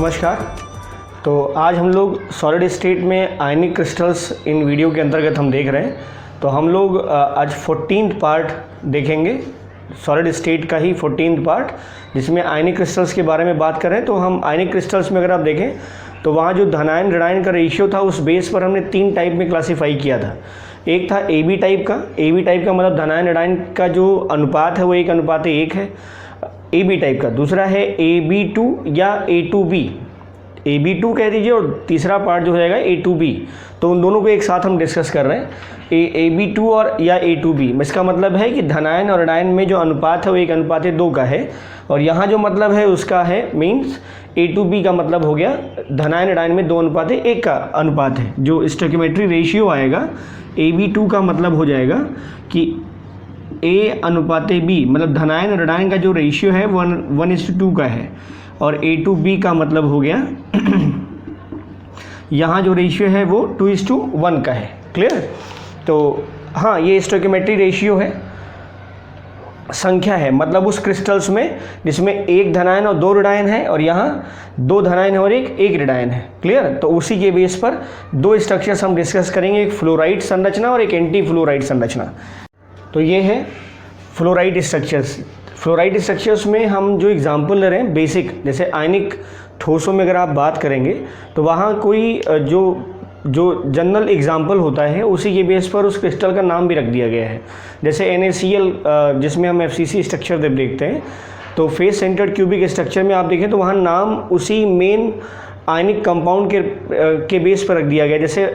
नमस्कार। तो आज हम लोग सॉलिड स्टेट में आयनिक क्रिस्टल्स इन वीडियो के अंतर्गत हम देख रहे हैं। तो हम लोग आज 14th पार्ट देखेंगे, सॉलिड स्टेट का ही 14th पार्ट, जिसमें आयनिक क्रिस्टल्स के बारे में बात कर रहे हैं। तो हम आयनिक क्रिस्टल्स में अगर आप देखें तो वहाँ जो धनायन ऋणायन का रेशियो था उस बेस पर हमने 3 टाइप में क्लासीफाई किया था। एक था ए बी टाइप का। ए बी टाइप का मतलब धनायन ऋणायन का जो अनुपात है वो 1:1 है, ए बी टाइप का। दूसरा है AB2 या A2B, AB2 कह दीजिए, और तीसरा पार्ट जो हो जाएगा A2B। तो उन दोनों को एक साथ हम डिस्कस कर रहे हैं, AB2 और या A2B। इसका मतलब है कि धनायन और ऋणायन में जो अनुपात है वो 1:2 का है, और यहाँ जो मतलब है उसका है मीन्स A2B का मतलब हो गया धनायन ऋणायन में 2:1 का अनुपात है। जो स्टोइकियोमेट्री रेशियो आएगा AB2 का मतलब हो जाएगा कि A/B, मतलब धनायन और ऋणायन का जो रेशियो है 1:2 का है, और A2B का मतलब हो गया यहाँ जो रेशियो है वो 2:1 का है। क्लियर? तो हाँ, ये स्टोइकियोमेट्री रेशियो है, संख्या है, मतलब उस क्रिस्टल्स में जिसमें एक धनायन और 2 ऋणायन है, और यहाँ 2 धनायन है और एक ऋणायन है। क्लियर? तो उसी के बेस पर 2 स्ट्रक्चर्स हम डिस्कस करेंगे, एक फ्लोराइड संरचना और एक एंटी फ्लोराइड संरचना। तो ये है फ्लोराइड स्ट्रक्चर्स। फ्लोराइड स्ट्रक्चर्स में हम जो एग्जांपल ले रहे हैं बेसिक, जैसे आयनिक ठोसों में अगर आप बात करेंगे तो वहाँ कोई जो जनरल एग्जांपल होता है उसी के बेस पर उस क्रिस्टल का नाम भी रख दिया गया है। जैसे NaCl, जिसमें हम FCC स्ट्रक्चर जब देखते हैं तो फेस सेंटर्ड क्यूबिक स्ट्रक्चर में आप देखें तो वहाँ नाम उसी मेन आयनिक कंपाउंड के बेस पर रख दिया गया, जैसे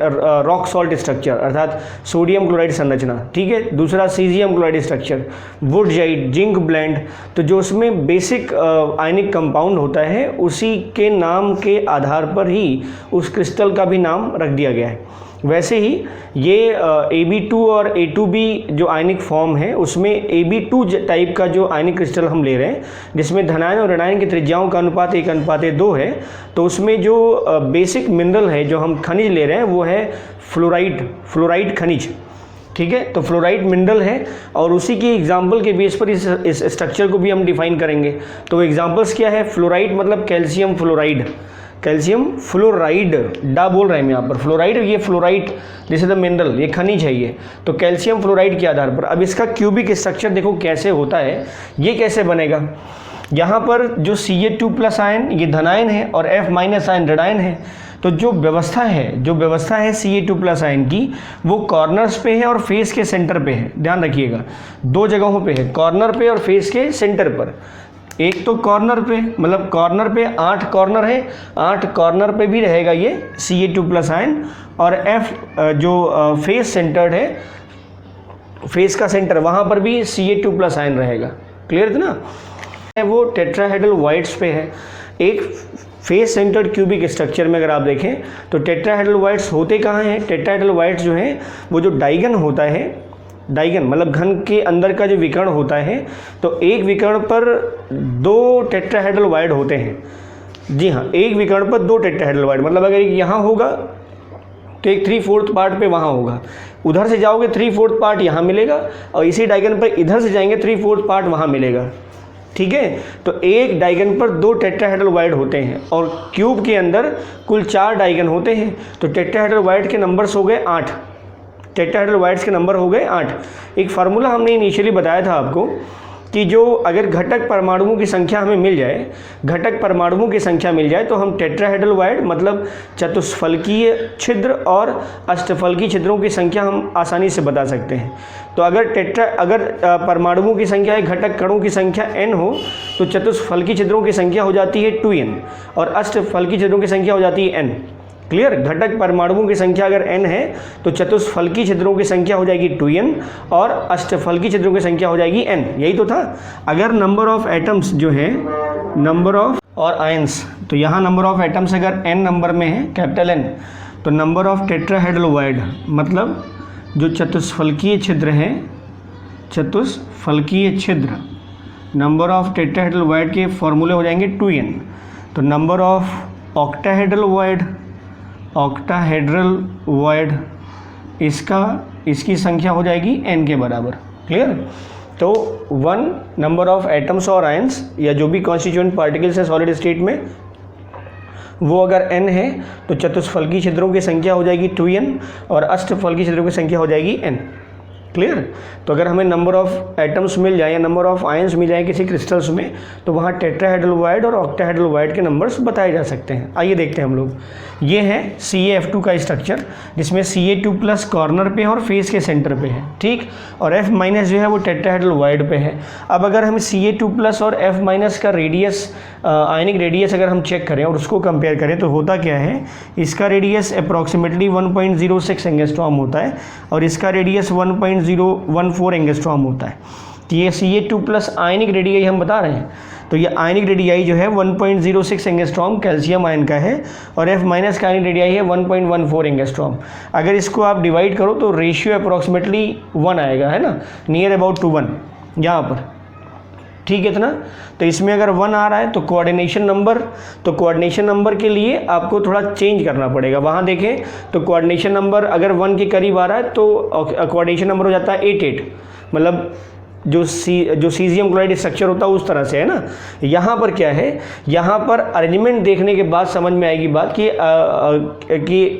रॉक सॉल्ट स्ट्रक्चर अर्थात सोडियम क्लोराइड संरचना। ठीक है। दूसरा caesium chloride structure, wurtzite, zinc blende. तो जो उसमें बेसिक आयनिक कंपाउंड होता है उसी के नाम के आधार पर ही उस क्रिस्टल का भी नाम रख दिया गया है। वैसे ही ये AB2 और A2B जो आयनिक फॉर्म है उसमें AB2 टाइप का जो आयनिक क्रिस्टल हम ले रहे हैं, जिसमें धनायन और ऋणायन की त्रिज्याओं का अनुपात 1:2 है। तो उसमें जो बेसिक मिनरल है, जो हम खनिज ले रहे हैं, वो है फ्लोराइड खनिज। ठीक है। तो फ्लोराइड मिनरल है, और उसी की एग्जाम्पल के बेस पर इस स्ट्रक्चर को भी हम डिफाइन करेंगे। तो एग्जाम्पल्स क्या है? फ्लोराइड मतलब कैल्शियम फ्लोराइड, कैल्शियम फ्लोराइड, डा बोल रहे हैं यहाँ पर फ्लोराइड, ये फ्लोराइड जैसे द मिनरल, ये खनिज है ये। तो कैल्शियम फ्लोराइड के आधार पर अब इसका क्यूबिक स्ट्रक्चर देखो कैसे होता है, ये कैसे बनेगा। यहाँ पर जो Ca2+ आयन ये धनायन है और F- आयन ऋणायन है। तो जो व्यवस्था है Ca2+ आयन की, वो कॉर्नर्स पे है और फेस के सेंटर पे है। ध्यान रखिएगा, 2 जगहों पे है, कॉर्नर पे और फेस के सेंटर पर। एक तो कॉर्नर पे, मतलब कॉर्नर पे 8 कॉर्नर है, 8 कॉर्नर पे भी रहेगा ये Ca2+ आयन, और F जो फेस सेंटर्ड है, फेस का सेंटर, वहाँ पर भी Ca2+ आयन रहेगा। क्लियर है ना? वो टेट्राहेड्रल वाइड्स पे है। एक फेस सेंटर्ड क्यूबिक स्ट्रक्चर में अगर आप देखें तो टेट्राहेड्रल वाइड्स होते कहाँ हैं? टेट्राहेड्रल वाइड्स जो हैं वो जो डाइगन होता है, डाइगन मतलब घन के अंदर का जो विकर्ण होता है, तो एक विकर्ण पर 2 टेट्राहेड्रल वाइड होते हैं। जी हाँ, एक विकर्ण पर 2 टेट्राहेड्रल वाइड, मतलब अगर यहाँ होगा तो एक 3/4 पार्ट पे वहाँ होगा, उधर से जाओगे 3/4 पार्ट यहाँ मिलेगा, और इसी डाइगन पर इधर से जाएंगे 3/4 पार्ट वहाँ मिलेगा। ठीक है। तो एक डाइगन पर 2 टेट्राहेड्रल वाइड होते हैं, और क्यूब के अंदर कुल 4 डाइगन होते हैं। तो टेट्राहेड्रल वाइड के नंबर्स हो गए 8, टेट्राहेड्रल वाइड्स के नंबर हो गए 8। एक फार्मूला हमने इनिशियली बताया था आपको कि जो अगर घटक परमाणुओं की संख्या हमें मिल जाए, घटक परमाणुओं की संख्या मिल जाए, तो हम टेट्राहेड्रल वाइड मतलब चतुष्फलकीय छिद्र और अष्टफलकीय छिद्रों की संख्या हम आसानी से बता सकते हैं। तो अगर परमाणुओं की संख्या, घटक कणों की संख्या n हो, तो चतुष्फलकीय छिद्रों की संख्या हो जाती है 2n, और अष्टफलकीय छिद्रों की संख्या हो जाती है n। क्लियर? घटक परमाणुओं की संख्या अगर n है तो चतुष्फलकीय छिद्रों की संख्या हो जाएगी 2n, और अष्टफलकीय छिद्रों की संख्या हो जाएगी n। यही तो था। अगर नंबर ऑफ एटम्स जो है, नंबर ऑफ और आयंस, तो यहाँ नंबर ऑफ एटम्स अगर n नंबर में है, कैपिटल N, तो नंबर ऑफ टेट्राहेड्रल वाइड मतलब जो चतुष्फलकीय छिद्र हैं, चतुष्फलकीय छिद्र, नंबर ऑफ टेट्राहेड्रल वाइड के फॉर्मूले हो जाएंगे 2n। तो नंबर ऑफ ऑक्टाहेड्रल वाइड इसकी संख्या हो जाएगी n के बराबर। क्लियर? तो 1 नंबर ऑफ एटम्स और आयंस या जो भी कॉन्स्टिट्यूएंट पार्टिकल्स है सॉलिड स्टेट में, वो अगर n है तो चतुष्फलकी छिद्रों की संख्या हो जाएगी 2n और अष्टफलकी छिद्रों की संख्या हो जाएगी n। क्लियर? तो अगर हमें नंबर ऑफ एटम्स मिल जाए या नंबर ऑफ आयंस मिल जाए किसी क्रिस्टल्स में तो वहाँ टेट्राहेड्रल वाइड और ऑक्टाहेड्रल वाइड के नंबर्स बताए जा सकते हैं। आइए देखते हैं हम लोग। ये है CaF2 का स्ट्रक्चर जिसमें Ca2+ कॉर्नर पे है और फेस के सेंटर पे है, ठीक, और F- जो है वो टेट्राहेड्रल वाइड पे है। अब अगर हम Ca2+ और F- का रेडियस, आयनिक रेडियस अगर हम चेक करें और उसको कंपेयर करें तो होता क्या है, इसका रेडियस अप्रॉक्सीमेटली 1.06 एंगस्ट्रॉम होता है और इसका रेडियस 1.014 एंगस्ट्रॉम होता है। तो ये Ca2+ आयनिक रेडियाई हम बता रहे हैं, तो ये आयनिक रेडियाई जो है 1.06 एंगस्ट्रॉम कैल्शियम आयन का है और F- का आयनिक रेडियाई है 1.14 एंगस्ट्रॉम। अगर इसको आप डिवाइड करो तो रेशियो अप्रॉक्सीमेटली 1 आएगा, है ना, नियर अबाउट टू 1 यहाँ पर, ठीक है इतना। तो इसमें अगर 1 आ रहा है तो कोऑर्डिनेशन नंबर, तो कोऑर्डिनेशन नंबर के लिए आपको थोड़ा चेंज करना पड़ेगा। वहाँ देखें तो कोऑर्डिनेशन नंबर अगर 1 के करीब आ रहा है तो कोऑर्डिनेशन नंबर हो जाता है 88, मतलब जो सीजियम क्लोराइड स्ट्रक्चर होता है उस तरह से, है ना। यहाँ पर क्या है, यहाँ पर अरेंजमेंट देखने के बाद समझ में आएगी बात कि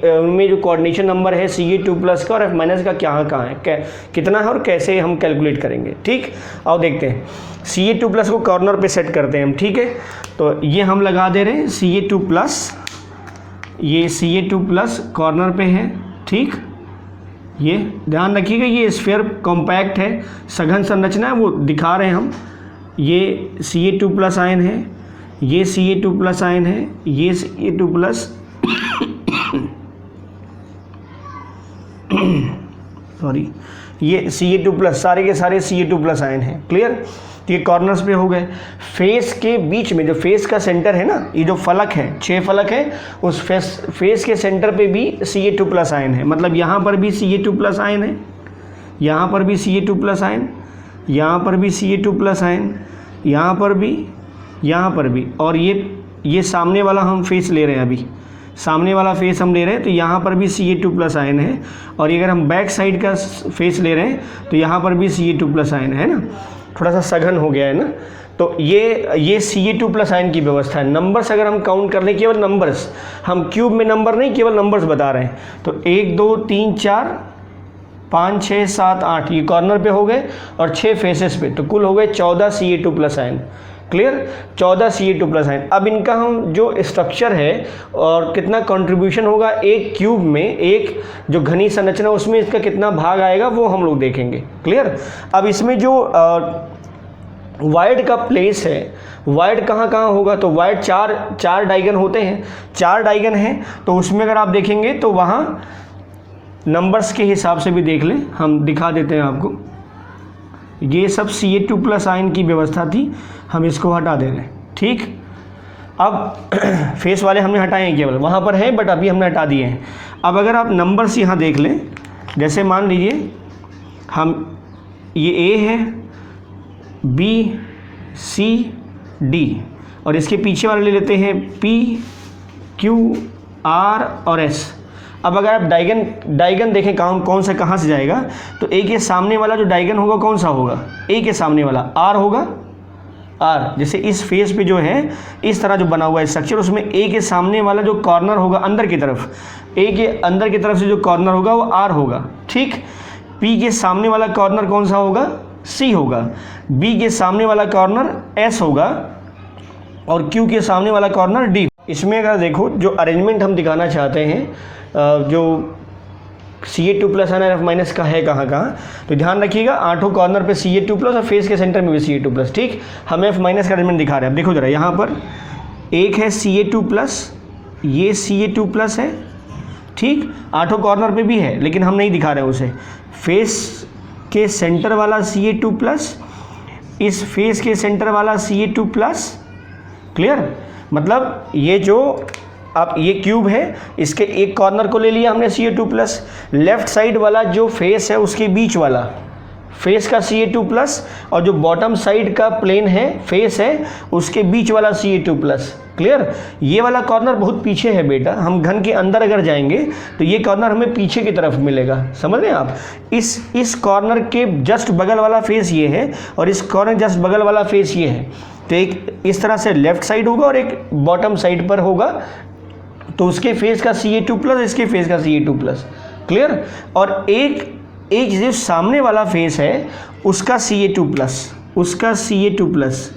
उनमें जो कोऑर्डिनेशन नंबर है Ca2+ का और F- का कहाँ है, कितना है और कैसे हम कैलकुलेट करेंगे, ठीक। आओ देखते हैं। Ca2+ को कॉर्नर पे सेट करते हैं हम, ठीक है। तो ये हम लगा दे रहे हैं Ca2+, ये Ca2+ कॉर्नर पे है, ठीक। ये ध्यान रखिएगा ये स्फीयर कॉम्पैक्ट है, सघन संरचना है, वो दिखा रहे हैं हम। ये Ca2+ आयन है, ये Ca2+ आयन है, ये Ca2+ सॉरी, ये Ca2+, सारे के सारे Ca2+ आयन है। क्लियर? ये कॉर्नर्स पे हो गए। फेस के बीच में जो फेस का सेंटर है ना, ये जो फलक है, 6 फलक है, उस फेस के सेंटर पे भी Ca2+ आयन है। मतलब यहाँ पर भी Ca2+ आयन है, यहाँ पर भी Ca2+ आयन, यहाँ पर भी Ca2+ आयन, यहाँ पर भी, यहाँ पर भी, और ये सामने वाला हम फेस ले रहे हैं, अभी सामने वाला फेस हम ले रहे हैं तो यहाँ पर भी Ca2+ आयन है। और अगर हम बैक साइड का फेस ले रहे हैं तो यहाँ पर भी Ca2+ आयन है ना, थोड़ा सा सघन हो गया है ना। तो ये Ca2+ आयन की व्यवस्था है। नंबर्स अगर हम काउंट कर लें, केवल नंबर्स, हम क्यूब में नंबर नहीं, केवल नंबर्स बता रहे हैं। तो 1 2 3 4 5 6 7 8 ये कॉर्नर पे हो गए और 6 फेसेस पे, तो कुल हो गए 14 Ca2+ ion. Clear? 14 Ca2+ ion. अब इनका हम जो स्ट्रक्चर है और कितना कंट्रीब्यूशन होगा एक क्यूब में, एक जो घनी संरचना उसमें इसका कितना भाग आएगा वो हम लोग देखेंगे। क्लियर? अब इसमें जो वाइड का प्लेस है, वाइड कहाँ कहाँ होगा, तो वाइड चार डायगन होते हैं, 4 डायगन हैं, तो उसमें अगर आप देखेंगे तो वहाँ नंबर्स के हिसाब से भी देख लें, हम दिखा देते हैं आपको। ये सब Ca2+ आयन की व्यवस्था थी, हम इसको हटा दे रहे हैं, ठीक। अब फेस वाले हमने हटाए हैं, केवल वहाँ पर हैं बट अभी हमने हटा दिए हैं। अब अगर आप नंबर्स यहाँ देख लें, जैसे मान लीजिए हम ये A है, B C D और इसके पीछे वाले ले लेते हैं P Q R और S। अब अगर आप डायगन देखें कौन सा कहाँ से जाएगा, तो A के सामने वाला जो डायगन होगा कौन सा होगा, A के सामने वाला R होगा, R। जैसे इस फेस पे जो है इस तरह जो बना हुआ है स्ट्रक्चर, उसमें A के सामने वाला जो कॉर्नर होगा अंदर की तरफ, A के अंदर की तरफ से जो कॉर्नर होगा वो R होगा, ठीक। P के सामने वाला कॉर्नर कौन सा होगा, C होगा। B के सामने वाला कॉर्नर S होगा और Q के सामने वाला कॉर्नर D। इसमें अगर देखो जो अरेंजमेंट हम दिखाना चाहते हैं, जो Ca2+ आयन F- का है कहाँ कहाँ, तो ध्यान रखिएगा 8 कॉर्नर पे Ca2+ और फेस के सेंटर में भी Ca2+, ठीक। हम F- का अरेंजमेंट दिखा रहे हैं। अब देखो जरा, यहाँ पर एक है Ca2+, ये Ca2+ है, ठीक। 8 कॉर्नर पे भी है लेकिन हम नहीं दिखा रहे हैं उसे। फेस के सेंटर वाला Ca2+, इस फेस के सेंटर वाला Ca2+। क्लियर? मतलब ये जो आप ये क्यूब है, इसके एक कॉर्नर को ले लिया हमने Ca2+, लेफ्ट साइड वाला जो फेस है उसके बीच वाला फेस का Ca2+ और जो बॉटम साइड का प्लेन है, फेस है, उसके बीच वाला Ca2+। क्लियर? ये वाला कॉर्नर बहुत पीछे है बेटा, हम घन के अंदर अगर जाएंगे तो ये कॉर्नर हमें पीछे की तरफ मिलेगा, समझ रहे हैं आप। इस कॉर्नर के जस्ट बगल वाला फेस ये है और इस कॉर्नर जस्ट बगल वाला फेस ये है। तो एक इस तरह से लेफ्ट साइड होगा और एक बॉटम साइड पर होगा तो उसके फेस का Ca2+, इसके फेस का Ca2+, क्लियर। और एक जो सामने वाला फेस है उसका Ca2+, उसका Ca2+,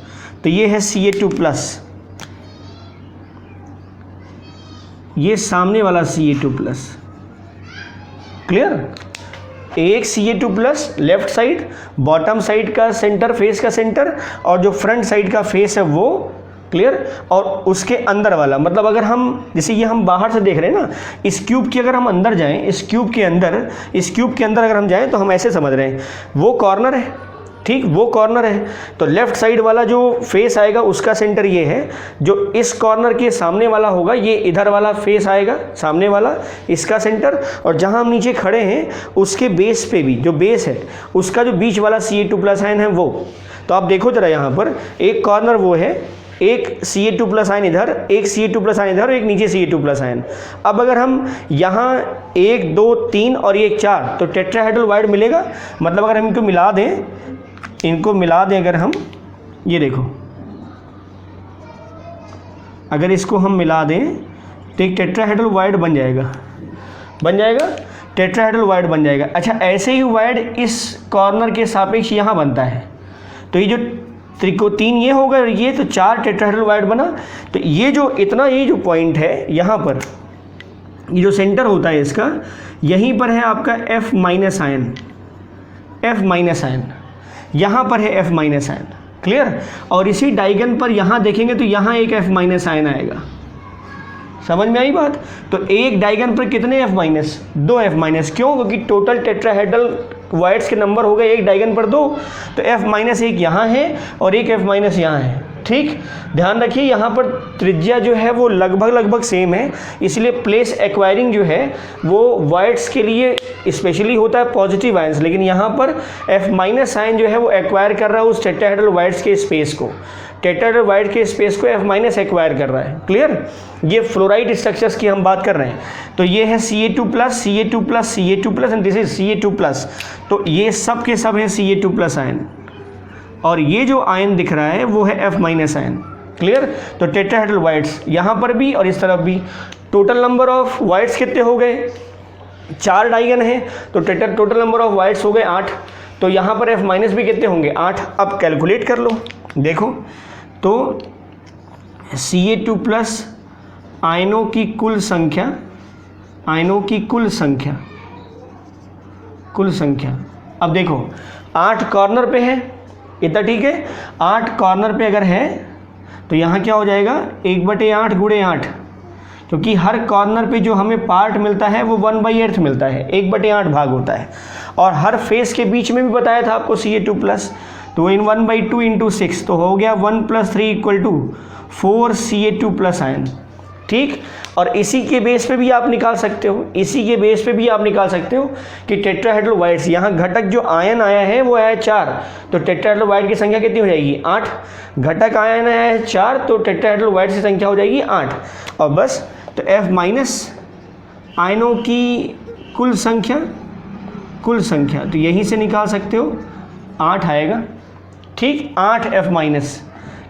तो ये है Ca2+, ये सामने वाला Ca2+, क्लियर। एक Ca2+ left side, bottom side का सेंटर, फेस का सेंटर, और जो फ्रंट साइड का फेस है वो, क्लियर। और उसके अंदर वाला, मतलब अगर हम, जैसे ये हम बाहर से देख रहे हैं ना, इस क्यूब के अगर हम अंदर जाएं, इस क्यूब के अंदर अगर हम जाएं तो हम ऐसे समझ रहे हैं वो कॉर्नर है, ठीक, वो कॉर्नर है। तो लेफ्ट साइड वाला जो फेस आएगा उसका सेंटर ये है, जो इस कॉर्नर के सामने वाला होगा ये इधर वाला फेस आएगा, सामने वाला, इसका सेंटर। और जहां हम नीचे खड़े हैं उसके बेस पे भी, जो बेस है उसका जो बीच वाला Ca2+ आयन है वो। तो आप देखो जरा, यहाँ पर एक कॉर्नर वो है, एक Ca2+ आयन इधर, एक Ca2+ आयन इधर, एक नीचे Ca2+ आयन। अब अगर हम यहाँ 1 2 3 और ये 4, तो टेट्राहेड्रल वाइड मिलेगा। मतलब अगर हम इनको मिला दें अगर हम, ये देखो, अगर इसको हम मिला दें तो एक टेट्राहेड्रल वाइड बन जाएगा, टेट्राहेड्रल वाइड बन जाएगा। अच्छा, ऐसे ही वाइड इस कॉर्नर के सापेक्ष यहाँ बनता है। तो ये जो त्रिकोण ये होगा, ये तो 4 टेट्राहेड्रल वाइड बना। तो ये जो ये जो पॉइंट है यहाँ पर, ये जो सेंटर होता है इसका, यहीं पर है आपका F- आयन, यहाँ पर है F- आयन, क्लियर। और इसी डायगन पर यहाँ देखेंगे तो यहाँ एक F- आयन आएगा। समझ में आई बात। तो एक डायगन पर कितने F-, 2 F-, क्यों? क्योंकि टोटल टेट्राहेड्रल वाइड्स के नंबर हो गए एक डायगन पर 2, तो F- एक यहाँ है और एक F- यहाँ है, ठीक। ध्यान रखिए यहाँ पर त्रिज्या जो है वो लगभग सेम है, इसलिए प्लेस एक्वायरिंग जो है वो वाइड्स के लिए स्पेशली होता है पॉजिटिव आयंस, लेकिन यहाँ पर F- आयन जो है वो एक्वायर कर रहा है उस टेट्राहेड्रल वाइड्स के स्पेस को, टेट्राहेड्रल वाइड के स्पेस को F- एक्वायर कर रहा है, क्लियर। ये फ्लोराइड स्ट्रक्चर्स की हम बात कर रहे हैं। तो ये है Ca2+, and this is Ca2+। तो ये सब के सब है Ca2+ आयन, और ये जो आयन दिख रहा है वो है F- आयन, क्लियर। तो टेट्राहेड्रल वाइड्स यहाँ पर भी और इस तरफ भी। टोटल नंबर ऑफ वाइड्स कितने हो गए? 4 डायगन है, तो टोटल नंबर ऑफ वाइड्स हो गए 8। तो यहाँ पर F- भी कितने होंगे? 8। अब कैलकुलेट कर लो, देखो तो Ca2+ आयनों की कुल संख्या, अब देखो 8 कॉर्नर पे है, इतना ठीक है। 8 कॉर्नर पे अगर है तो यहाँ क्या हो जाएगा? 1/8 × 8, क्योंकि हर कॉर्नर पे जो हमें पार्ट मिलता है वो 1/8 मिलता है, 1/8 भाग होता है। और हर फेस के बीच में भी बताया था आपको Ca2+, तो इन 1/2 × 6, तो हो गया 1 + 3 = 4 Ca2+ आयन, ठीक। और इसी के बेस पे भी आप निकाल सकते हो, कि टेट्राहेड्रल वाइड्स, यहाँ घटक जो आयन आया है वो आया है 4, तो टेट्राहेड्रल वाइड की संख्या कितनी हो जाएगी? 8। घटक आयन आया है 4, तो टेट्राहेड्रल वाइड्स की संख्या हो जाएगी 8। और बस, तो F- आयनों की कुल संख्या, तो यहीं से निकाल सकते हो, 8 आएगा, ठीक। 8 F-,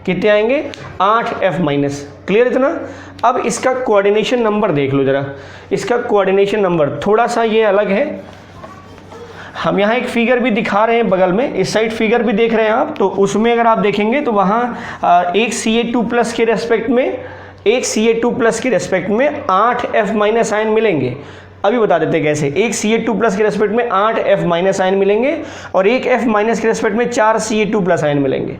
कितने आएंगे? 8 F-, क्लियर इतना। अब इसका कोऑर्डिनेशन नंबर देख लो जरा, इसका कोऑर्डिनेशन नंबर थोड़ा सा ये अलग है। हम यहाँ एक फिगर भी दिखा रहे हैं बगल में, इस साइड फिगर भी देख रहे हैं आप, तो उसमें अगर आप देखेंगे तो वहाँ एक Ca2+ के रेस्पेक्ट में 8 F- आयन मिलेंगे। अभी बता देते हैं कैसे। एक Ca2+ के रेस्पेक्ट में 8 F- आयन मिलेंगे और एक F- के रेस्पेक्ट में 4 Ca2+ आयन मिलेंगे,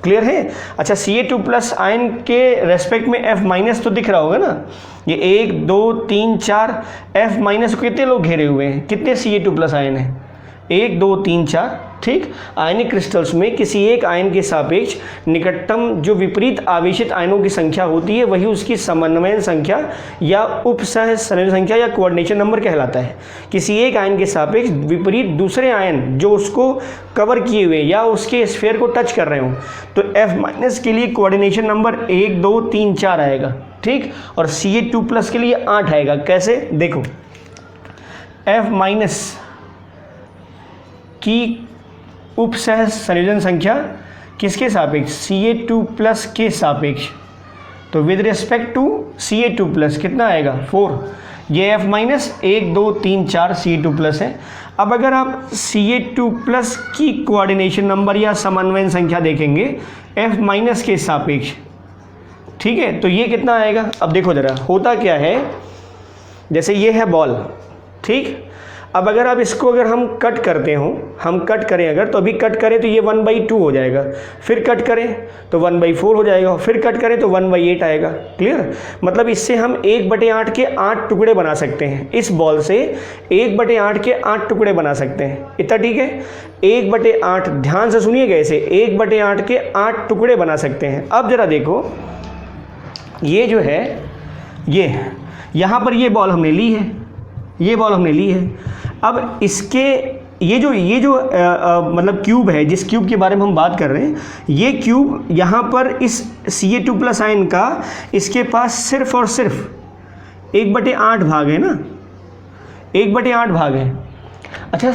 क्लियर है। अच्छा, Ca2+ आयन के रेस्पेक्ट में F- तो दिख रहा होगा ना, ये 1 2 3 4 F- को कितने लोग घेरे हुए हैं? कितने Ca2+ आयन है? 1 2 3 4, ठीक। आयनिक क्रिस्टल्स में किसी एक आयन के सापेक्ष निकटतम जो विपरीत आवेशित आयनों की संख्या होती है वही उसकी समन्वयन संख्या या उपसह संयोजन संख्या या कोऑर्डिनेशन नंबर कहलाता है। किसी एक आयन के सापेक्ष विपरीत दूसरे आयन जो उसको कवर किए हुए या उसके स्फीयर को टच कर रहे हो, तो F- के लिए कोऑर्डिनेशन नंबर 1 2 3 4 आएगा, ठीक। और Ca2+ के लिए 8 आएगा। कैसे? देखो, F- की उपसह संयोजन संख्या किसके सापेक्ष? Ca2+ के सापेक्ष, तो विद रिस्पेक्ट टू Ca2+ कितना आएगा 4, ये F माइनस 1 2 3 4 Ca2+ है। अब अगर आप Ca2+ की कोऑर्डिनेशन नंबर या समन्वयन संख्या देखेंगे F माइनस के सापेक्ष, ठीक है, तो ये कितना आएगा। अब देखो ज़रा होता क्या है, जैसे ये है बॉल, ठीक, अब अगर आप इसको अगर हम कट करते हो, हम कट करें अगर, तो अभी कट करें तो ये 1/2 हो जाएगा, फिर कट करें तो 1/4 हो जाएगा, फिर कट करें तो 1/8 आएगा। क्लियर, मतलब इससे हम 1/8 के 8 टुकड़े बना सकते हैं, इस बॉल से 1/8 के 8 टुकड़े बना सकते हैं। इतना ठीक है, 1/8, ध्यान से सुनिएगा, इसे 1/8 के 8 टुकड़े बना सकते हैं। अब ज़रा देखो, ये जो है, ये यहाँ पर ये बॉल हमने ली है, ये बॉल हमने ली है। अब इसके ये जो मतलब क्यूब है, जिस क्यूब के बारे में हम बात कर रहे हैं, ये क्यूब यहाँ पर इस Ca2+ आयन का इसके पास सिर्फ और सिर्फ 1/8 भाग है ना, 1/8 भाग है। अच्छा,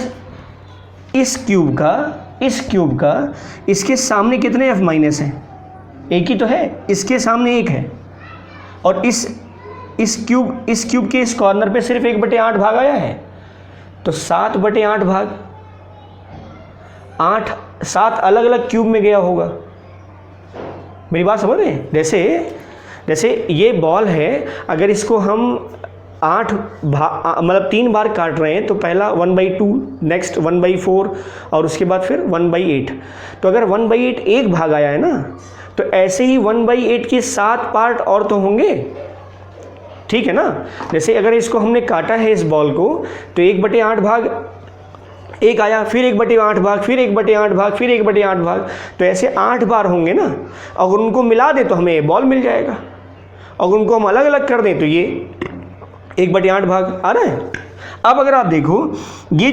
इस क्यूब का इसके सामने कितने F माइनस हैं, एक ही तो है, इसके सामने एक है, और इस क्यूब के इस कॉर्नर पे सिर्फ 1/8 भाग आया है, तो 7/8 भाग 8 7 अलग अलग क्यूब में गया होगा। मेरी बात समझ रहे हैं, जैसे ये बॉल है, अगर इसको हम 8 मतलब 3 बार काट रहे हैं, तो पहला 1/2, नेक्स्ट 1/4 और उसके बाद फिर 1/8, तो अगर 1/8 एक भाग आया है ना, तो ऐसे ही 1/8 के 7 पार्ट और तो होंगे, ठीक है ना। जैसे अगर इसको हमने काटा है इस बॉल को, तो 1/8 भाग एक आया, फिर 1/8 भाग, फिर 1/8 भाग, फिर 1/8 भाग, तो ऐसे 8 बार होंगे ना। अगर उनको मिला दें तो हमें ये बॉल मिल जाएगा, अगर उनको हम अलग अलग कर दें तो ये 1/8 भाग आ रहा है। अब अगर आप देखो, ये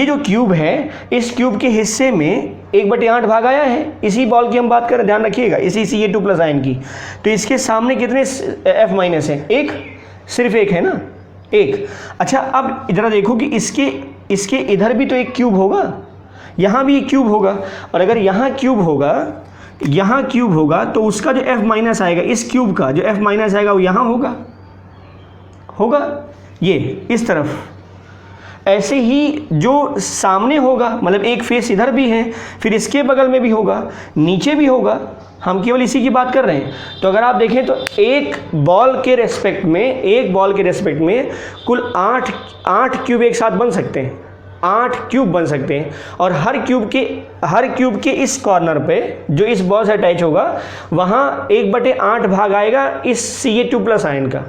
जो क्यूब है, इस क्यूब के हिस्से में 1/8 भाग आया है, इसी बॉल की हम बात करें, ध्यान रखिएगा, इसी Ca2+ आयन की, तो इसके सामने कितने F माइनस है, एक, सिर्फ एक है ना, एक। अच्छा, अब इधर देखो कि इसके इधर भी तो एक क्यूब होगा, यहाँ भी एक क्यूब होगा, और अगर यहाँ क्यूब होगा तो उसका जो F माइनस आएगा, इस क्यूब का जो F माइनस आएगा वो यहाँ होगा ये इस तरफ। ऐसे ही जो सामने होगा, मतलब एक फेस इधर भी है, फिर इसके बगल में भी होगा, नीचे भी होगा, हम केवल इसी की बात कर रहे हैं। तो अगर आप देखें तो एक बॉल के रेस्पेक्ट में कुल 8 क्यूब एक साथ बन सकते हैं, 8 क्यूब बन सकते हैं, और हर क्यूब के इस कॉर्नर पे जो इस बॉल से अटैच होगा, वहाँ 1/8 भाग आएगा इस Ca2+ आयन का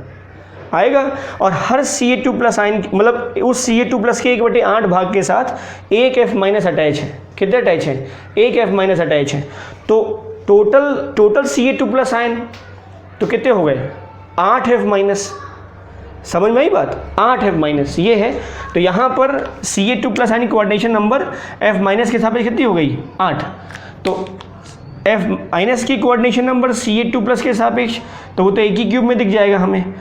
आएगा, और हर Ca2+ आयन, मतलब उस Ca2+ के 1/8 भाग के साथ एक F माइनस अटैच है। कितने अटैच हैं, एक F माइनस अटैच है। तो टोटल Ca2+ आयन तो कितने हो गए, 8 F माइनस। समझ में आई बात, 8 F माइनस ये है। तो यहाँ पर Ca2+ आयन की कोऑर्डिनेशन नंबर F माइनस के सापेक्ष कितनी हो गई, 8। तो F माइनस की कोऑर्डिनेशन नंबर Ca2+ के सापेक्ष, तो वो तो एक ही क्यूब में दिख जाएगा हमें।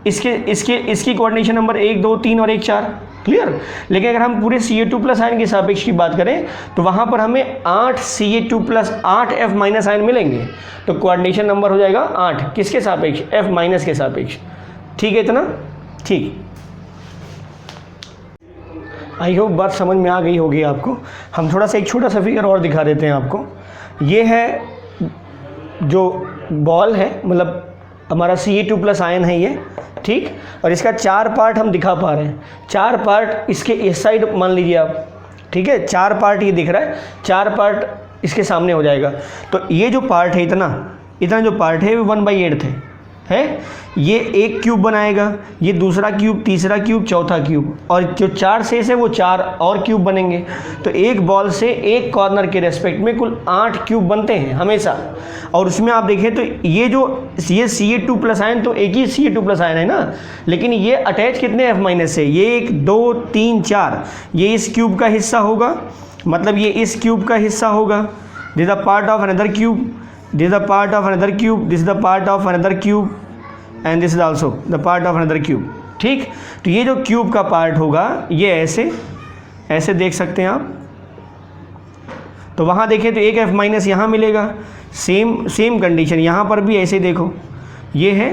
इसकी कोऑर्डिनेशन नंबर 1 2 3 और 1 4, क्लियर। लेकिन अगर हम पूरे Ca2+ आयन के सापेक्ष की बात करें, तो वहाँ पर हमें 8 Ca2+ 8 F माइनस आयन मिलेंगे, तो कोऑर्डिनेशन नंबर हो जाएगा 8, किसके सापेक्ष, F माइनस के सापेक्ष। ठीक है, इतना ठीक। आई होप बात समझ में आ गई होगी आपको। हम थोड़ा सा एक छोटा सा फिगर और दिखा देते हैं आपको। ये है जो बॉल है, मतलब हमारा Ca2+ आयन है ये, ठीक, और इसका 4 पार्ट हम दिखा पा रहे हैं। 4 पार्ट इसके इस साइड मान लीजिए आप, ठीक है, 4 पार्ट ये दिख रहा है, 4 पार्ट इसके सामने हो जाएगा। तो ये जो पार्ट है, इतना जो पार्ट है वो 1/8 है, ये एक क्यूब बनाएगा, ये दूसरा क्यूब, तीसरा क्यूब, चौथा क्यूब, और जो 4 शेष है वो 4 और क्यूब बनेंगे। तो एक बॉल से एक कॉर्नर के रेस्पेक्ट में कुल 8 क्यूब बनते हैं हमेशा। और उसमें आप देखें तो ये Ca2+ आयन, तो एक ही Ca2+ आयन है ना, लेकिन ये अटैच कितने F माइनस से, ये 1 2 3 4, ये इस क्यूब का हिस्सा होगा, मतलब ये इस क्यूब का हिस्सा होगा। This is the part of another cube, this is the part of another cube, this is the part of another cube, and this is also the part of another cube। ठीक, तो ये जो cube का part होगा ये ऐसे देख सकते हैं आप। तो वहाँ देखें तो एक F माइनस यहाँ मिलेगा, सेम कंडीशन यहाँ पर भी ऐसे देखो, ये है,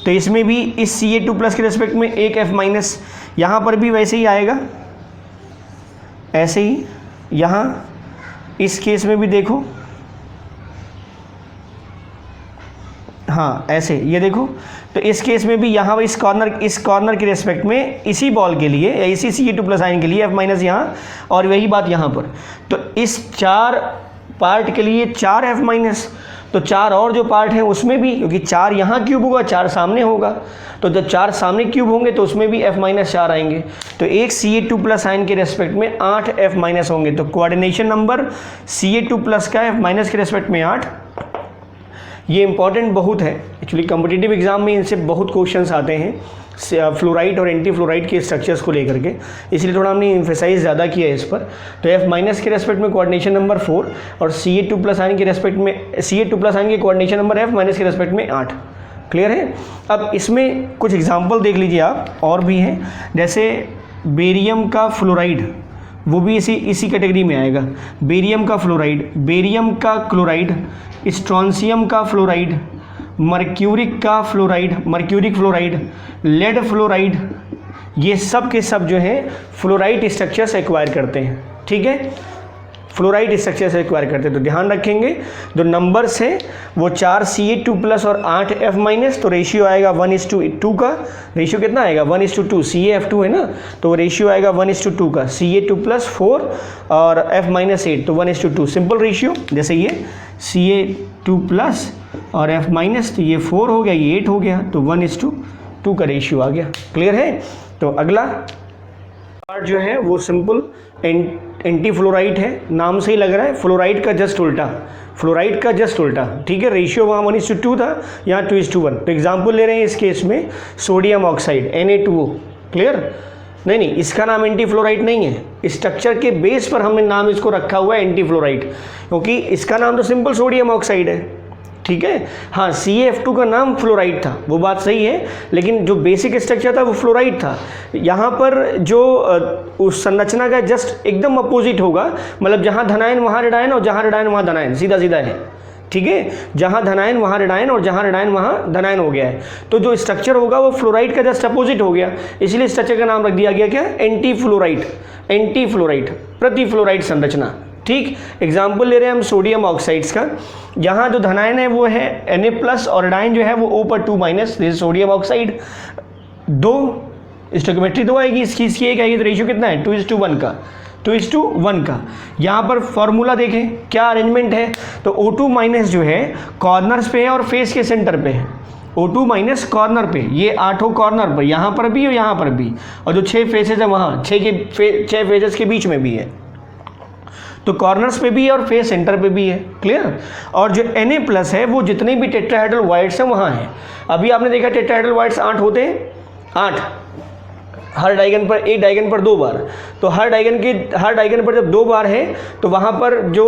तो इसमें भी इस Ca2+ के रेस्पेक्ट में एक F-, यहाँ पर भी वैसे ही आएगा, ऐसे ही यहाँ इस केस में भी देखो, हाँ ऐसे, ये देखो, तो इस केस में भी यहाँ इस कॉर्नर के रेस्पेक्ट में इसी बॉल के लिए या इसी Ca2+ आयन के लिए F- यहाँ, और वही बात यहाँ पर। तो इस 4 पार्ट के लिए 4 F-, तो 4 और जो पार्ट हैं उसमें भी, क्योंकि 4 यहाँ क्यूब होगा, 4 सामने होगा, तो जब 4 सामने क्यूब होंगे तो उसमें भी F-4 आएंगे। तो एक Ca2+ आयन के रेस्पेक्ट में 8 F- होंगे। तो कोऑर्डिनेशन नंबर Ca2+ का F- के रेस्पेक्ट में 8। ये इंपॉर्टेंट बहुत है एक्चुअली, कॉम्पिटिटिव एग्जाम में इनसे बहुत क्वेश्चंस आते हैं फ्लोराइड और एंटी फ्लोराइड के स्ट्रक्चर्स को लेकर के, इसलिए थोड़ा हमने एम्फेसाइज ज़्यादा किया है इस पर। तो F- के रेस्पेक्ट में कोऑर्डिनेशन नंबर 4 और Ca2+ आयन के रेस्पेक्ट में Ca2+ आयन के कोऑर्डिनेशन नंबर F- के रेस्पेक्ट में 8। क्लियर है। अब इसमें कुछ एग्जाम्पल देख लीजिए आप, और भी हैं, जैसे बेरियम का फ्लोराइड, वो भी इसी कैटेगरी में आएगा। बेरियम का फ्लोराइड, बेरियम का क्लोराइड, स्ट्रॉन्सियम का फ्लोराइड, मर्क्यूरिक का fluoride, mercuric fluoride, lead fluoride, ये सब के सब जो है फ्लोराइड स्ट्रक्चर्स एक्वायर करते हैं। ठीक है, फ्लोराइड स्ट्रक्चर से एक्वायर करते हैं। तो ध्यान रखेंगे जो नंबर्स हैं वो 4 Ca2+ और 8 F-, तो रेशियो आएगा 1:2 का। रेशियो कितना आएगा? 1:2। CaF2 है ना, तो रेशियो आएगा 1:2 का। Ca2+ 4 और F- 8, तो 1:2 सिंपल रेशियो। जैसे ये Ca2+ और F-, तो ये 4 हो गया, ये 8 हो गया, तो 1:2 का रेशियो आ गया। क्लियर है। तो अगला पार्ट जो है वो सिंपल एंटी फ्लोराइड है, नाम से ही लग रहा है, फ्लोराइड का जस्ट उल्टा, फ्लोराइड का जस्ट उल्टा। ठीक है, रेशियो वहाँ 1:2 था, यहाँ 2:1। तो एग्जाम्पल ले रहे हैं इस केस में सोडियम ऑक्साइड Na2O। क्लियर। नहीं, इसका नाम एंटी फ्लोराइड नहीं है, स्ट्रक्चर के बेस पर हमने नाम इसको रखा हुआ है एंटी फ्लोराइड, क्योंकि इसका नाम तो सिंपल सोडियम ऑक्साइड है। ठीक है, हाँ CaF2 का नाम फ्लोराइड था, वो बात सही है, लेकिन जो बेसिक स्ट्रक्चर था वो फ्लोराइड था। यहाँ पर जो उस संरचना का जस्ट एकदम अपोजिट होगा, मतलब जहाँ धनायन वहाँ ऋणायन और जहाँ ऋणायन वहाँ धनायन, सीधा सीधा है। ठीक है, जहाँ धनायन वहाँ ऋणायन और जहाँ ऋणायन वहाँ धनायन हो गया है, तो जो स्ट्रक्चर होगा वो फ्लोराइड का जस्ट अपोजिट हो गया, इसलिए स्ट्रक्चर का नाम रख दिया गया क्या? एंटी फ्लोराइड, एंटी फ्लोराइड, प्रति फ्लोराइड संरचना। ठीक, एग्जाम्पल ले रहे हैं हम सोडियम ऑक्साइड्स का, यहाँ जो धनायन है वो है Na+ और ऋणायन जो है वो O/2-, सोडियम ऑक्साइड। 2 स्टोइकियोमेट्री 2 आएगी, इसकी एक आएगी, तो रेशियो कितना है? 2:1 का, 2:1 का। यहाँ पर फॉर्मूला देखें क्या अरेंजमेंट है, तो O2- जो है कॉर्नर्स पे है और फेस के सेंटर पे है। O2- कॉर्नर पे, ये 8 कॉर्नर पर, यहाँ पर भी और यहाँ पर भी, और जो 6 फेसेज है वहाँ 6 फेसेस के बीच में भी है, तो कॉर्नर्स पे भी है और फेस सेंटर पे भी है। क्लियर। और जो Na+ है वो जितने भी टेट्राहेड्रल वाइड्स हैं वहाँ है। अभी आपने देखा टेट्राहेड्रल वाइड्स 8 होते हैं, 8 हर डायगन पर, एक डायगन पर 2 बार, तो हर डायगन पर जब 2 बार है तो वहाँ पर जो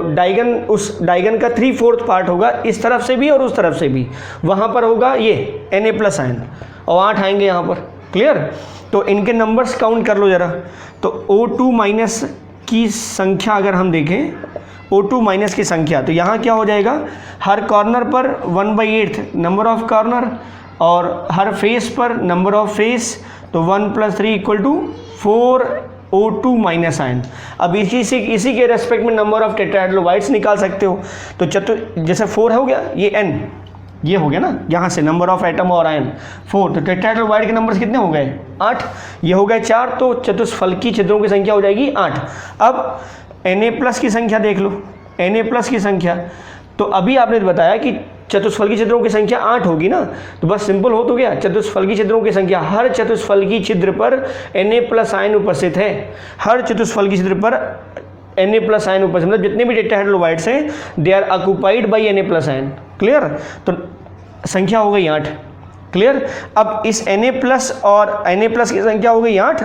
डायगन, उस डायगन का 3/4 पार्ट होगा, इस तरफ से भी और उस तरफ से भी, वहाँ पर होगा ये Na+ आयन, और 8 आएंगे यहाँ पर। क्लियर। तो इनके नंबर्स काउंट कर लो ज़रा। तो O2- की संख्या अगर हम देखें, O2- की संख्या, तो यहाँ क्या हो जाएगा? हर कॉर्नर पर 1/8 नंबर ऑफ कॉर्नर, और हर फेस पर नंबर ऑफ फेस, तो 1 + 3 = 4 O2- आयन। अब इसी के रेस्पेक्ट में नंबर ऑफ टेट्राहेड्रल वाइड्स निकाल सकते हो। तो जैसे 4 हो गया, ये N, ये हो गया ना, यहाँ से नंबर ऑफ एटम और आयन 4, तो टेट्राहेड्रल वाइड के नंबर्स कितने हो गए? 8, ये हो गए 4, तो चतुष्फलकी छिद्रों की संख्या हो जाएगी 8। अब Na+ की संख्या देख लो, Na+ की संख्या, तो अभी आपने बताया कि चतुष्फलकी छिद्रों की संख्या 8 होगी ना, तो बस सिंपल हो तो गया। चतुष्फलकी छिद्रों की संख्या, हर चतुष्फलकी छिद्र पर Na+ आयन उपस्थित है, हर चतुष्फलकी छिद्र पर Na+ आयन उपस्थित, मतलब जितने भी टेट्राहेड्रल वाइड्स हैं they are occupied by Na+ ion. Clear. तो संख्या हो गई 8। क्लियर। अब इस Na+ और Na+ की संख्या हो गई 8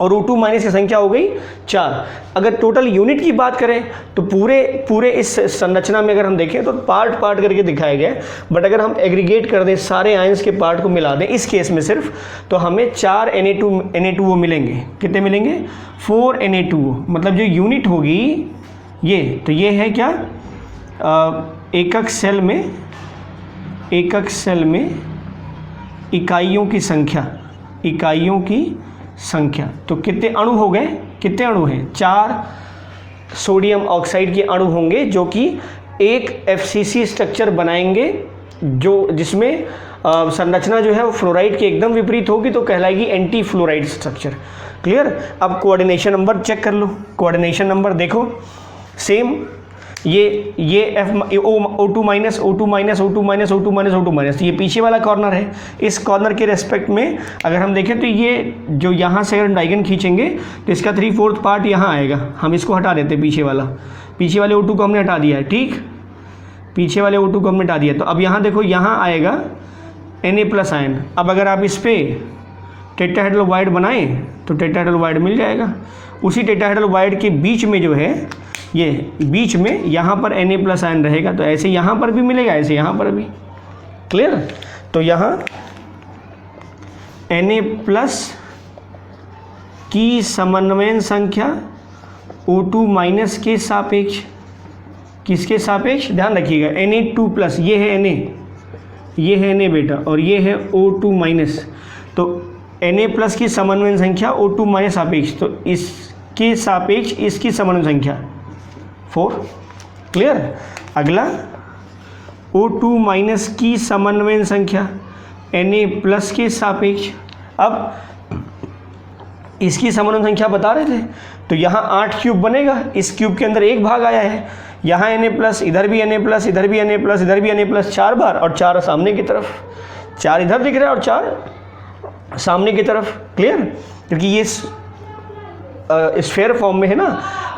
और O2- की संख्या हो गई 4। अगर टोटल यूनिट की बात करें तो पूरे इस संरचना में अगर हम देखें तो पार्ट करके दिखाया गया है, बट अगर हम एग्रीगेट कर दें, सारे आयंस के पार्ट को मिला दें इस केस में सिर्फ, तो हमें 4 Na2O मिलेंगे। कितने मिलेंगे? 4 Na2O। मतलब जो यूनिट होगी ये, तो ये है क्या? एकक सेल में एकक सेल में इकाइयों की संख्या, तो कितने अणु हो गए, कितने अणु हैं, 4 सोडियम ऑक्साइड के अणु होंगे जो कि एक FCC स्ट्रक्चर बनाएंगे, जो जिसमें संरचना जो है वो फ्लोराइड के एकदम विपरीत होगी, तो कहलाएगी एंटी फ्लोराइड स्ट्रक्चर। क्लियर। अब कोऑर्डिनेशन नंबर चेक कर लो, कोऑर्डिनेशन नंबर देखो सेम, ये O2 minus O2 minus O2 minus O2 minus O2 minus, ये पीछे वाला कॉर्नर है। इस कॉर्नर के रेस्पेक्ट में अगर हम देखें तो ये जो यहाँ से अगर डायगन खींचेंगे तो इसका 3/4 पार्ट यहाँ आएगा, हम इसको हटा देते हैं, पीछे वाले O2 को हमने हटा दिया है, ठीक, पीछे वाले O2 को हमने हटा दिया। तो अब यहाँ देखो, यहाँ आएगा Na+ आयन। अब अगर आप इस पर टेट्राहेड्रल वाइड बनाएं तो टेट्राहेड्रल वाइड मिल जाएगा। उसी टेट्राहेड्रल वाइड के बीच में जो है, ये बीच में यहाँ पर Na+ आयन रहेगा, तो ऐसे यहाँ पर भी मिलेगा, ऐसे यहाँ पर भी। क्लियर। तो यहाँ Na+ की समन्वयन संख्या O2 माइनस के सापेक्ष, किसके सापेक्ष, ध्यान रखिएगा, Na2+, ये है Na बेटा, और ये है O2 माइनस, तो Na+ की समन्वयन संख्या O2 माइनस सापेक्ष, तो इसके सापेक्ष इसकी समन्वयन संख्या 4। क्लियर। अगला O2 माइनस की समन्वयन संख्या Na+ के सापेक्ष। अब इसकी समन्वयन संख्या बता रहे थे, तो यहाँ 8 क्यूब बनेगा, इस क्यूब के अंदर एक भाग आया है, यहाँ Na+, इधर भी Na+, इधर भी Na+, इधर भी Na+, 4 बार, और 4 सामने की तरफ, 4 इधर दिख रहा है और 4 सामने की तरफ। क्लियर। क्योंकि ये स्फेयर फॉर्म में है ना,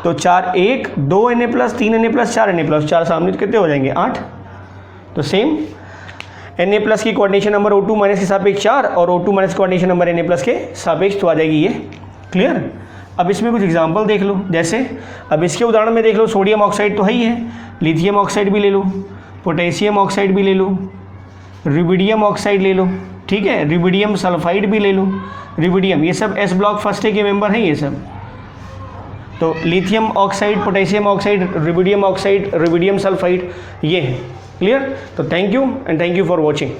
तो 4 1 2 Na+, 3 Na+, 4 Na+, 4 सामने, तो कितने हो जाएंगे, 8। तो सेम Na+ की कोऑर्डिनेशन नंबर O2 माइनस के सापेक्ष 4 और O2 minus coordination number Na+ के सापेक्ष, तो आ जाएगी ये। क्लियर। अब इसमें कुछ एग्जांपल देख लो, जैसे अब इसके उदाहरण में देख लो, सोडियम ऑक्साइड तो है ही है, लिथियम ऑक्साइड भी ले लो, पोटेशियम ऑक्साइड भी ले लो, रुबिडियम ऑक्साइड ले लो, ठीक है, रुबिडियम सल्फाइड भी ले लो, रुबिडियम, ये सब S ब्लॉक फर्स्ट के मेंबर हैं ये सब। तो lithium oxide, potassium oxide, rubidium oxide, rubidium sulphide, ये है। क्लियर। तो thank you and thank you for watching.